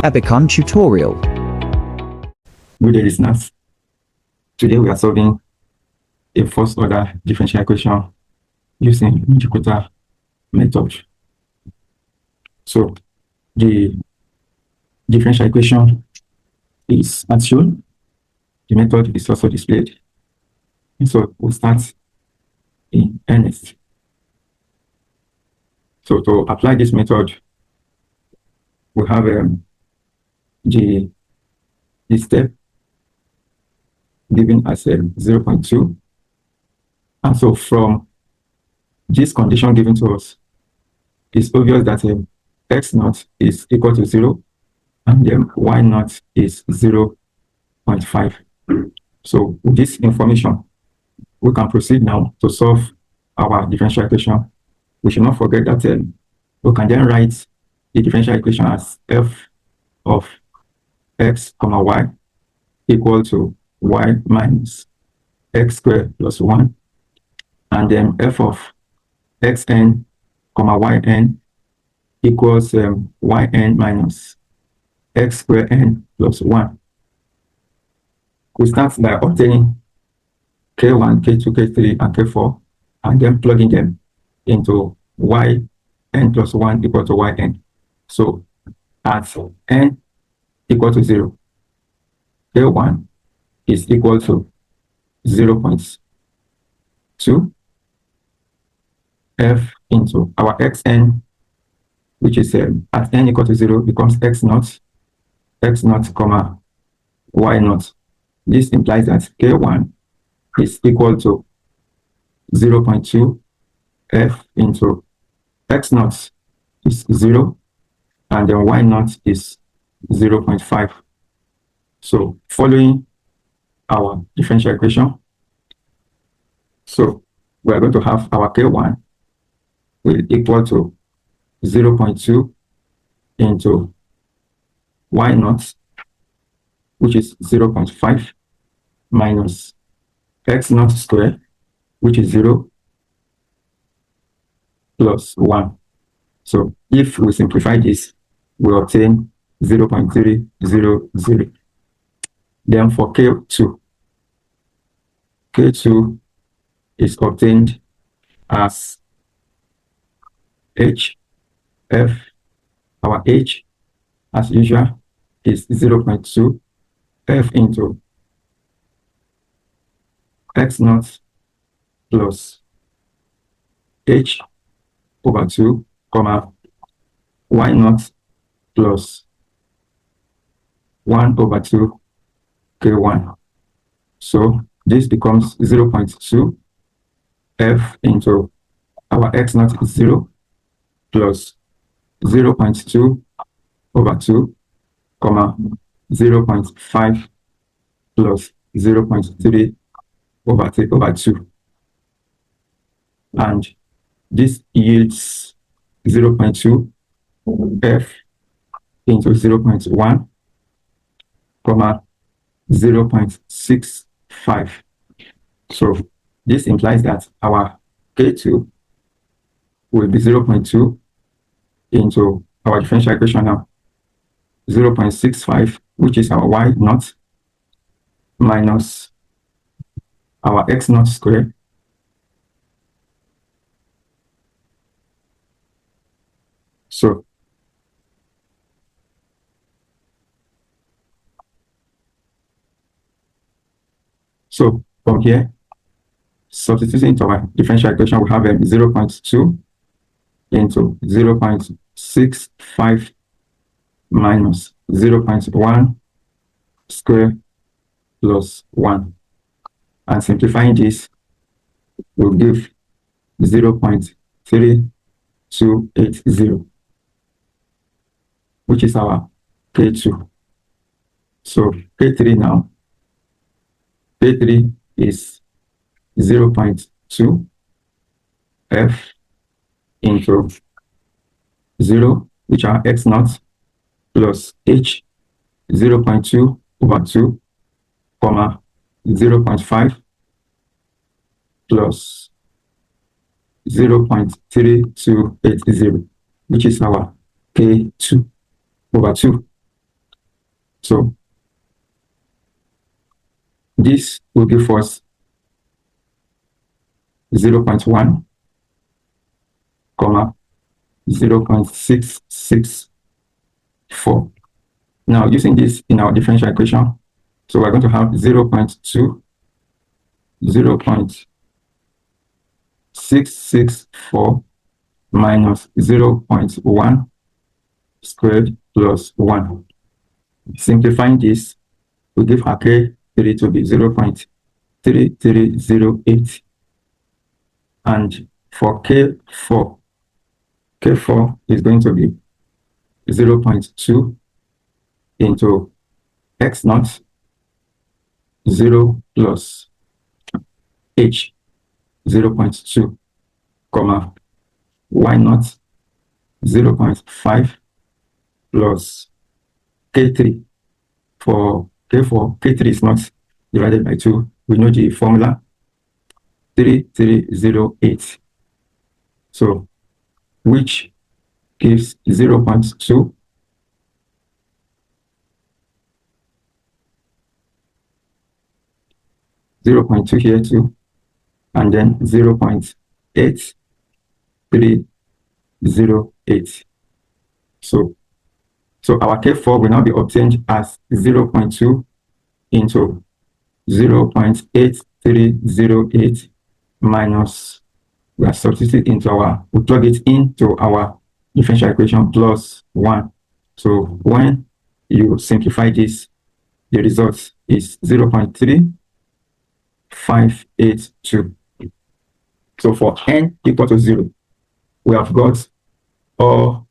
Abicon tutorial. Good day, listeners. Today we are solving a first order differential equation using Runge-Kutta method. So the differential equation is as shown. The method is also displayed. And so we'll start in earnest. So to apply this method, we have the step given as 0.2. And so from this condition given to us, it's obvious that x naught is equal to 0 and then y naught is 0.5. So with this information, we can proceed now to solve our differential equation. We should not forget that we can then write the differential equation as f of x comma y equal to y minus x squared plus 1, and then f of xn comma yn equals yn minus x squared n plus 1. We start by obtaining k1, k2, k3, and k4, and then plugging them into yn plus 1 equal to yn. So at n equal to 0, k1 is equal to 0.2 f into our xn, which is at n equal to 0 becomes x naught comma y naught. This implies that k1 is equal to 0.2 f into x naught is 0 and then y naught is 0.5. So following our differential equation, so we are going to have our k1 will equal to 0.2 into y naught, which is 0.5, minus x naught squared, which is 0, plus 1. So if we simplify this, we obtain 0.300. Then for k2 is obtained as h. Our h, as usual, is 0.2 f into x naught plus h over 2, comma y naught plus 1 over 2 k1. So this becomes 0.2 f into our x naught is 0 plus 0.2 over 2, comma 0.5 plus 0.3 over 2. And this yields 0.2 f into 0.1, comma 0.65. So this implies that our k2 will be 0.2 into our differential equation now, 0.65, which is our y naught, minus our x naught squared, so from here, substituting into our differential equation, we have 0.2 into 0.65 minus 0.1 square plus 1. And simplifying this will give 0.3280, which is our k2. So k3 now, k3 is 0.2 f into 0, which are x naught, plus h, 0.2 over 2, comma 0.5 plus 0.3280, which is our k2 over 2. So this will give us 0.1, 0.664. Now, using this in our differential equation, so we're going to have 0.2, 0.664 minus 0.1 squared plus 1. Simplifying this, we give our K3 to be 0.3308. And for K4 is going to be 0.2 into x naught 0 plus h 0.2, comma y naught 0.5 plus K3. For K4, K3 is not divided by 2. We know the formula, 3308. So, which gives 0.2, 0.2 here too, and then 0.8308. So our K4 will now be obtained as 0.2 into 0.8308 minus, we are substituting into we plug it into our differential equation plus 1. So when you simplify this, the result is 0.3582. So for n equal to 0, we have got all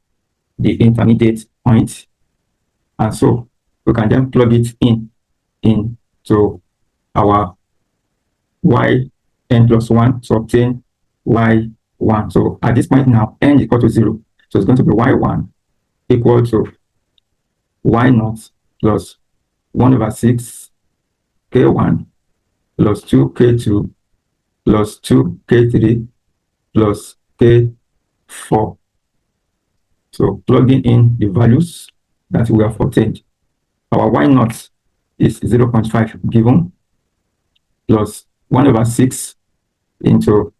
the intermediate points, and so we can then plug it into our yn plus 1 to obtain y1. So at this point now, n equal to 0. So it's going to be y1 equal to y0 plus 1 over 6 k1 plus 2k2 plus 2k3 plus k4. So plugging in the values that we have obtained, our y0 is 0.5 given, plus 1 over 6 into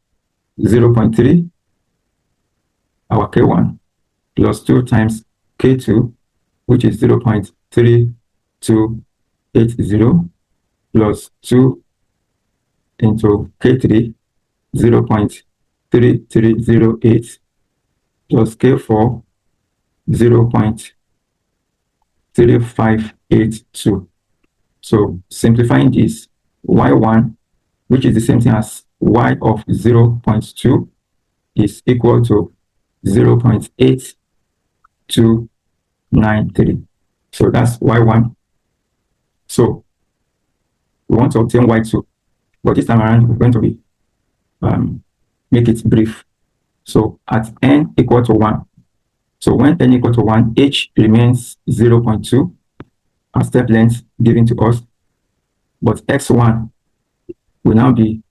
0.3, our k1, plus 2 times k2, which is 0.3280, plus 2 into k3, 0.3308, plus k4, 0.3582. So simplifying this, y1, which is the same thing as y of 0.2, is equal to 0.8293. So that's y1. So we want to obtain y2, but this time around we're going to be make it brief. So at n equal to 1, so when n equal to 1, h remains 0.2 as step length given to us, but x1 will now be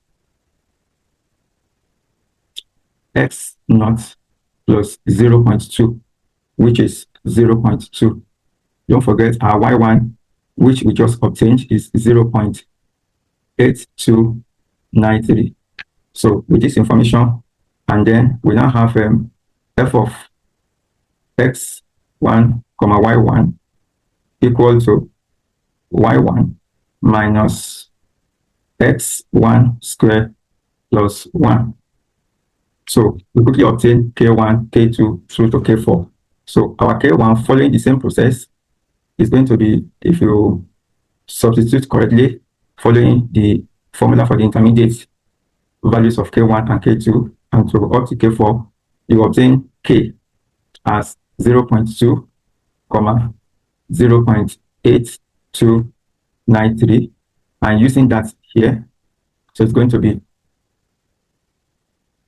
x naught plus 0.2, which is 0.2. Don't forget our y1, which we just obtained, is 0.8293. So with this information, and then we now have f of x1, y1 equal to y1 minus x1 squared plus 1. So we quickly obtain k1, k2 through to k4. So our k1, following the same process, is going to be, if you substitute correctly, following the formula for the intermediate values of k1 and k2, and to up to k4, you obtain k as 0.2, 0.8293, and using that here, so it's going to be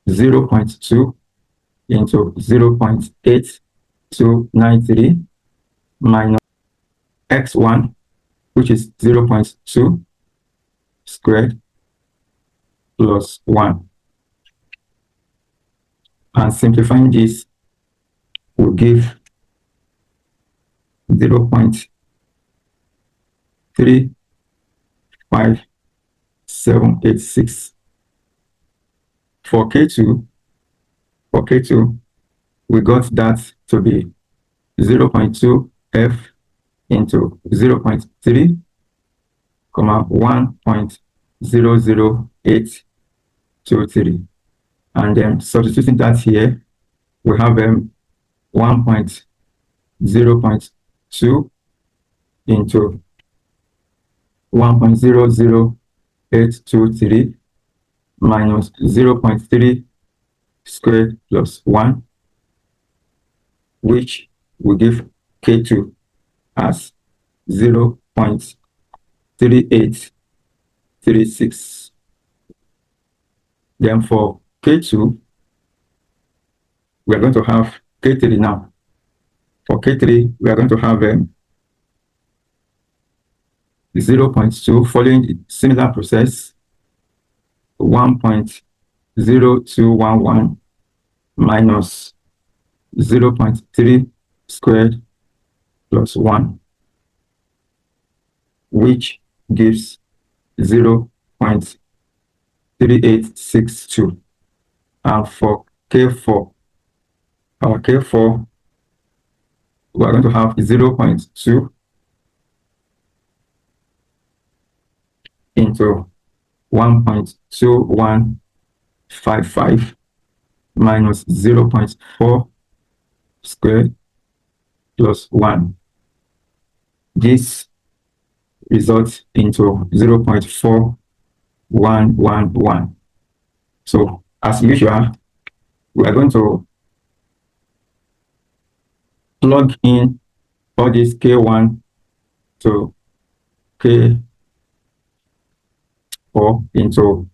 0.2 into 0.8293 minus x1, which is 0.2 squared plus 1. And simplifying this will give 0.8293 0.35786. For K2, we got that to be 0.2 F into 0.3, 1.00823. And then substituting that here, we have 1.0.2 into 1.00823 minus 0.3 squared plus 1, which will give K2 as 0.3836. Then for K2, we are going to have K3 now. For K3, we are going to have 0.2, following the similar process, 1.0211 minus 0.3 squared plus 1, which gives 0.3862. And for K4, our K4, we are going to have 0.2 into 1.2155 minus 0.4 squared plus 1. This results into 0.4111. So as usual, we are going to plug in all this K1 to K4 into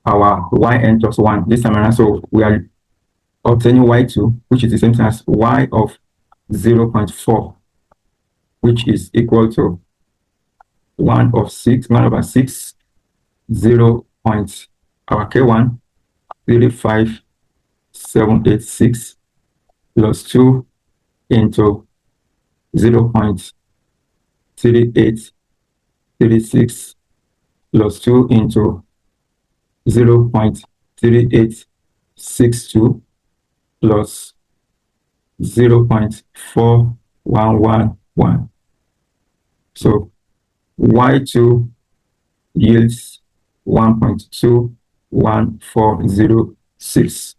our yn plus 1 this time around. So we are obtaining y2, which is the same thing as y of 0.4, which is equal to 1 over 6, 0 point, our K1, 35786 plus 2 into 0.3836 plus 2 into 0.3862 plus 0.4111. So y2 yields 1.21406.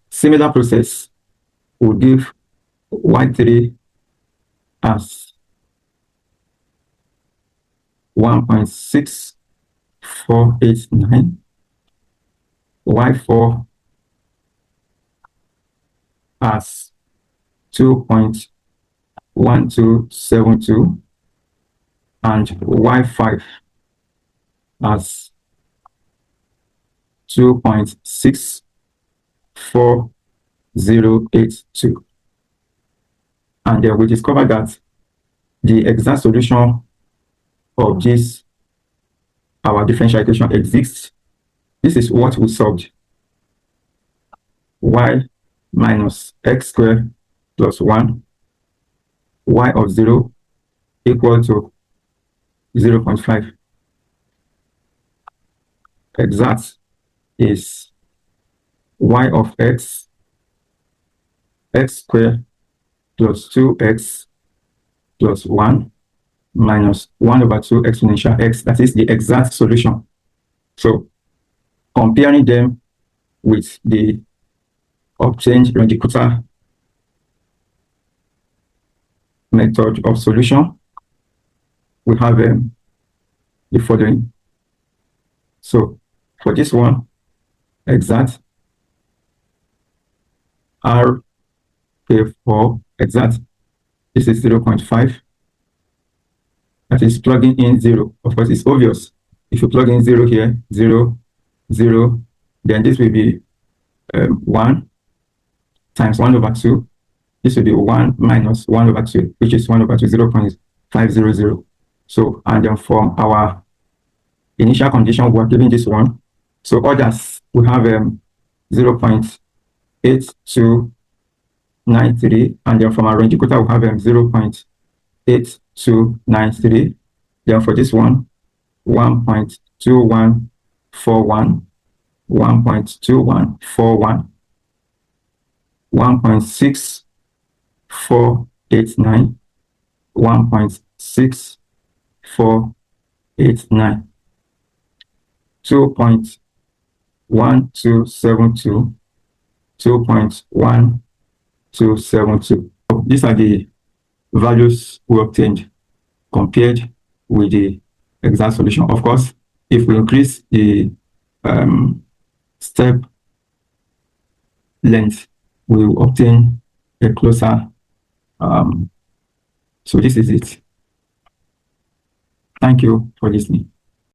Similar process will give y3 as 1.6489, y4 as 2.1272, and y5 as 2.64082. And we discovered that the exact solution of this, our differential equation, exists. This is what we solved. Y minus x squared plus 1, y of 0 equal to 0.5. Exact is y of x, x squared plus 2x plus 1 minus 1 over 2 exponential x. That is the exact solution. So comparing them with the obtained Runge-Kutta method of solution, we have the following. So for this one, exact, RK4 exact, this is 0.5. That is plugging in 0. Of course, it's obvious. If you plug in 0 here, 0, 0, then this will be 1 times 1 over 2. This will be 1 minus 1 over 2, which is 1 over 2, 0.500. So, and then from our initial condition, we are given this one. So others, we have 0.8293, and then from our Runge-Kutta, we have 0.82. 1.8293. Then for this one, 1.2141, 1.2141, 1.6489, 1.6489, 2.1272, 2.1272. These are the values we obtained compared with the exact solution. Of course, if we increase the step length, we will obtain a closer. So this is it. Thank you for listening.